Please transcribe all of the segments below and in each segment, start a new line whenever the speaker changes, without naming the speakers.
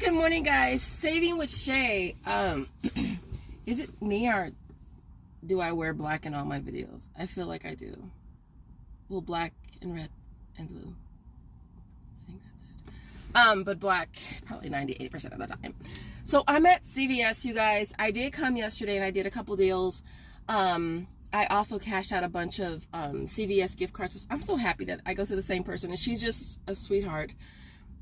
Good morning, guys. Saving with Shay. Is it me or do I wear black in all my videos? I feel like I do. Well, black and red and blue. I think that's it. But black probably 90-80% of the time. So I'm at CVS, you guys. I did come yesterday and I did a couple deals. I also cashed out a bunch of CVS gift cards. I'm so happy that I go to the same person and she's just a sweetheart.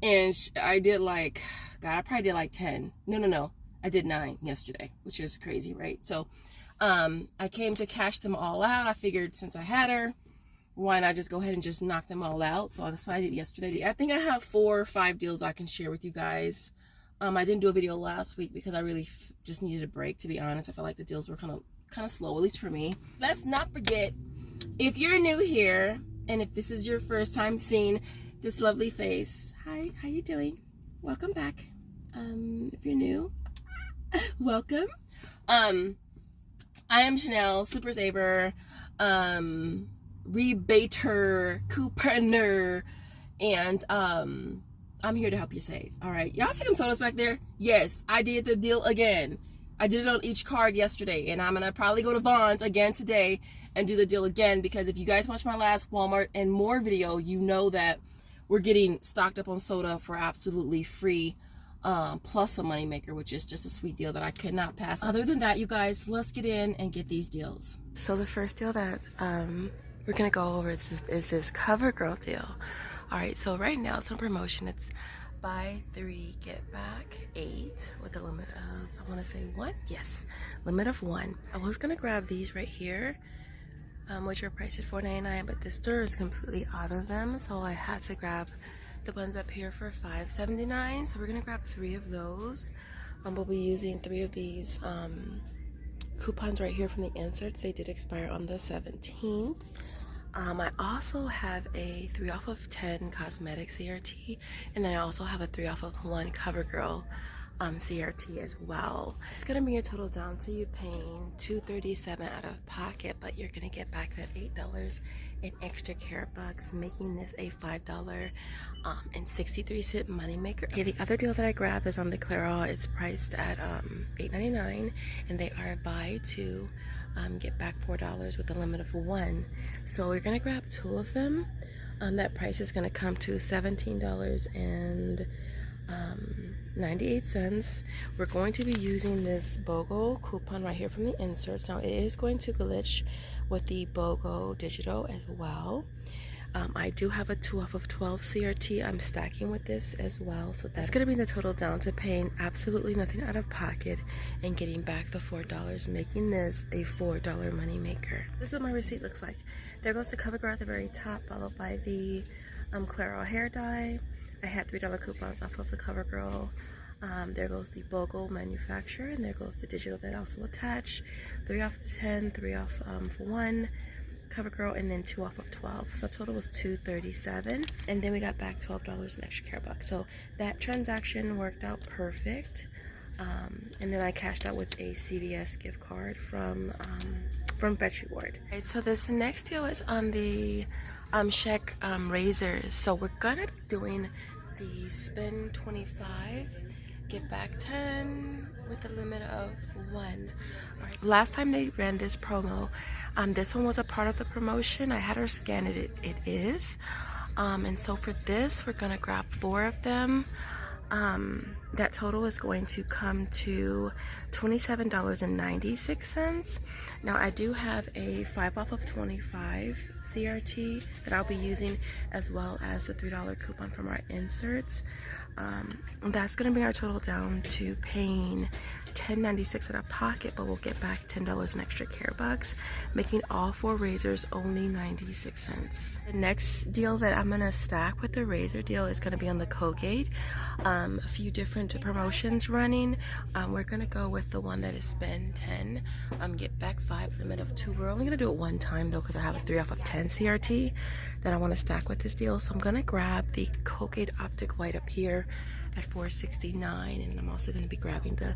And I did like, God, I probably did like 10. No. I did 9 yesterday, which is crazy, right? So I came to cash them all out. I figured since I had her, why not just go ahead and just knock them all out? So that's what I did yesterday. I think I have 4 or 5 deals I can share with you guys. I didn't do a video last week because I really just needed a break, to be honest. I felt like the deals were kind of slow, at least for me. Let's not forget, if you're new here and if this is your first time seeing this lovely face, hi, how you doing? Welcome back. If you're new, welcome. I am Chanel, super saver, rebater, couponer, and I'm here to help you save. All right, y'all see them sodas back there? Yes, I did the deal again. I did it on each card yesterday, and I'm gonna probably go to Vaughn's again today and do the deal again, because if you guys watched my last Walmart and More video, you know that we're getting stocked up on soda for absolutely free, plus a moneymaker, which is just a sweet deal that I could not pass. Other than that, you guys, let's get in and get these deals. So the first deal that we're gonna go over is this CoverGirl deal. All right, so right now it's on promotion. It's buy 3 get back 8 with a limit of, I want to say 1. Yes, limit of 1. I was gonna grab these right here, which are priced at $4.99, but this store is completely out of them, so I had to grab the ones up here for $5.79. So we're gonna grab 3 of those. We'll be using 3 of these coupons right here from the inserts. They did expire on the 17th. I also have a 3 off of 10 cosmetic CRT, and then I also have a 3 off of 1 CoverGirl CRT as well. It's gonna bring your total down to you paying $237 out of pocket, but you're gonna get back that $8 in extra care bucks, making this a $5.63 moneymaker. Okay, the other deal that I grabbed is on the Clairol. It's priced at $8.99, and they are buy 2 get back $4 with a limit of 1. So we're gonna grab 2 of them. That price is gonna come to $17.98. We're going to be using this BOGO coupon right here from the inserts. Now it is going to glitch with the BOGO digital as well. I do have a 2 off of 12 CRT. I'm stacking with this as well, so that's gonna bring the total down to paying absolutely nothing out of pocket and getting back the $4, making this a $4 money maker. This is what my receipt looks like. There goes the CoverGirl at the very top, followed by the Clairol hair dye. I had $3 coupons off of the CoverGirl. There goes the BOGO manufacturer, and there goes the digital that also attached. 3 off of 10, 3 off for 1 CoverGirl, and then 2 off of 12. So total was $237, and then we got back $12 in extra care bucks. So that transaction worked out perfect. And then I cashed out with a CVS gift card from Fetch Reward. Right, so this next deal is on the Check razors. So we're gonna be doing the spend 25 get back 10 with a limit of 1. All right. Last time they ran this promo, this one was a part of the promotion. I had her scan it. It is. And so for this, we're gonna grab 4 of them. That total is going to come to $27.96. Now I do have a 5 off of 25 CRT that I'll be using, as well as the $3 coupon from our inserts. That's going to bring our total down to paying $10.96 out of pocket, but we'll get back $10 in extra care bucks, making all 4 razors only 96 cents. The next deal that I'm gonna stack with the razor deal is gonna be on the Colgate. A few different promotions running. We're gonna go with the one that is spend 10, get back 5, limit of 2. We're only gonna do it one time though, because I have a 3 off of 10 CRT that I want to stack with this deal. So I'm gonna grab the Colgate Optic White up here at $4.69, and I'm also going to be grabbing the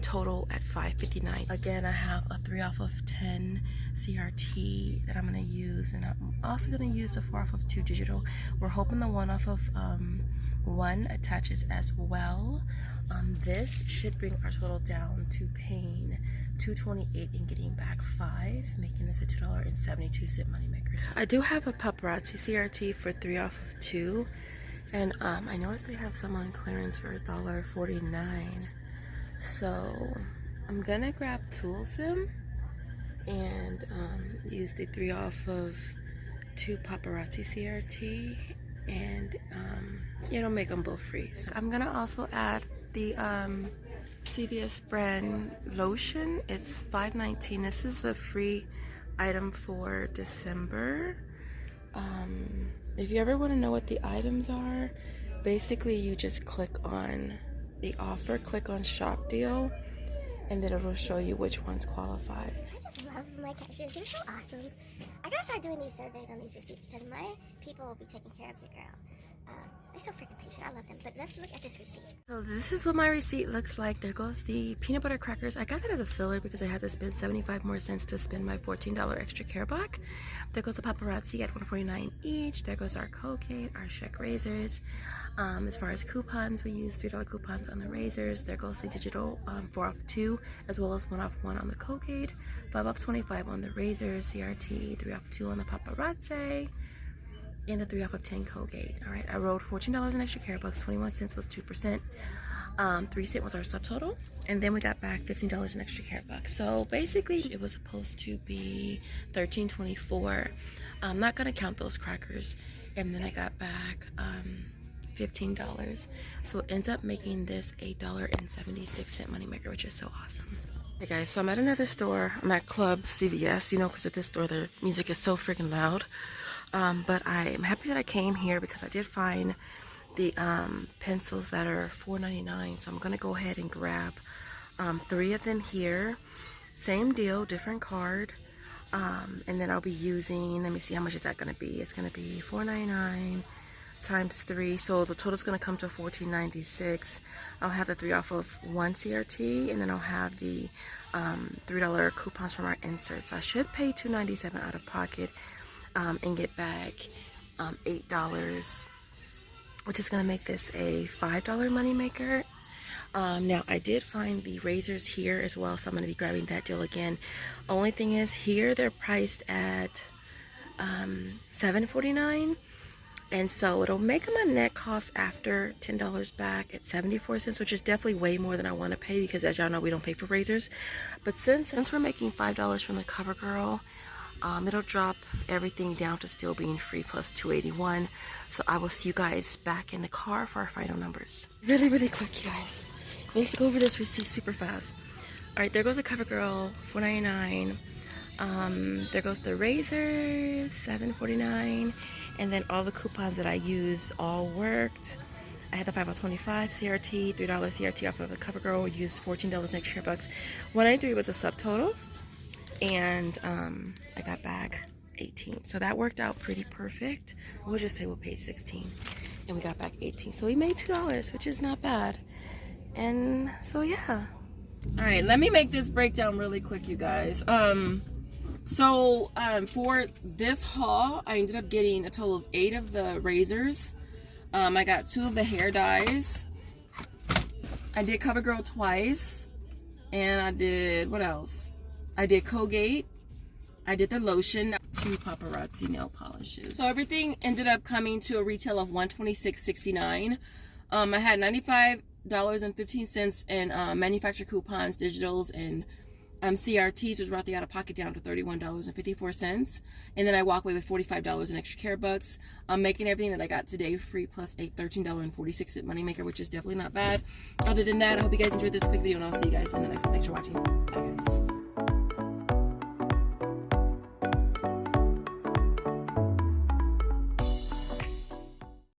total at $5.59. Again, I have a 3 off of 10 CRT that I'm going to use, and I'm also going to use the 4 off of 2 digital. We're hoping the 1 off of 1 attaches as well. This should bring our total down to paying $2.28 and getting back $5, making this a $2.72 moneymaker. So I do have a paparazzi CRT for 3 off of 2, and I noticed they have some on clearance for $1.49. So I'm gonna grab 2 of them and use the 3 off of 2 paparazzi CRT, and it'll make them both free. So I'm gonna also add the CVS brand lotion. It's $5.19. This is the free item for December. If you ever want to know what the items are, basically you just click on the offer, click on shop deal, and then it'll show you which ones qualify.
I just love my cashiers. They're so awesome. I gotta start doing these surveys on these receipts because my people will be taking care of your girl. They're so freaking patient. I love them. But let's look at this receipt.
So this is what my receipt looks like. There goes the peanut butter crackers. I got that as a filler because I had to spend 75 more cents to spend my $14 extra care buck. There goes the paparazzi at $1.49 each. There goes our Colgate, our Sheck razors. As far as coupons, we use $3 coupons on the razors. There goes the digital 4 off 2, as well as 1 off 1 on the Colgate, 5 off 25 on the razors, CRT, 3 off 2 on the paparazzi, and the 3 off of 10 Colgate. All right, I rolled $14 in extra care bucks. 21 cents was 2%. 3 cents was our subtotal, and then we got back $15 in extra care bucks. So basically, it was supposed to be $13.24. I'm not gonna count those crackers, and then I got back $15. So it ends up making this a $1.76 moneymaker, which is so awesome. Hey guys, so I'm at another store. I'm at Club CVS, you know, because at this store their music is so freaking loud. But I'm happy that I came here because I did find the pencils that are $4.99. So I'm going to go ahead and grab 3 of them here. Same deal, different card. And then I'll be using, let me see, how much is that going to be? It's going to be $4.99 times 3. So the total is going to come to $14.96. I'll have the 3 off of 1 CRT, and then I'll have the $3 coupons from our inserts. I should pay $2.97 out of pocket. And get back $8, which is going to make this a $5 moneymaker. Now, I did find the razors here as well, so I'm going to be grabbing that deal again. Only thing is, here they're priced at $7.49, and so it'll make them a net cost after $10 back at 74 cents, which is definitely way more than I want to pay because, as y'all know, we don't pay for razors. But since we're making $5 from the CoverGirl, it'll drop everything down to still being free plus $2.81. So I will see you guys back in the car for our final numbers. Really quick, you guys. Let's go over this receipt super fast. All right, there goes the CoverGirl, $4.99. There goes the razors, $7.49. And then all the coupons that I used all worked. I had the 5 off 25 CRT, $3 CRT off of the CoverGirl. We used $14 extra bucks. $193 was a subtotal. And I got back 18, so that worked out pretty perfect. We'll just say we paid 16 and we got back 18, so we made $2, which is not bad. And so yeah, all right, let me make this breakdown really quick, you guys. For this haul, I ended up getting a total of 8 of the razors. I got 2 of the hair dyes. I did CoverGirl twice, and I did, what else? I did Colgate, I did the lotion, 2 paparazzi nail polishes. So everything ended up coming to a retail of $126.69. I had $95.15 in manufacturer coupons, digitals, and CRTs, which brought the out of pocket down to $31.54. And then I walk away with $45 in extra care bucks. I'm making everything that I got today free plus a $13.46 moneymaker, which is definitely not bad. Other than that, I hope you guys enjoyed this quick video, and I'll see you guys in the next one. Thanks for watching. Bye guys.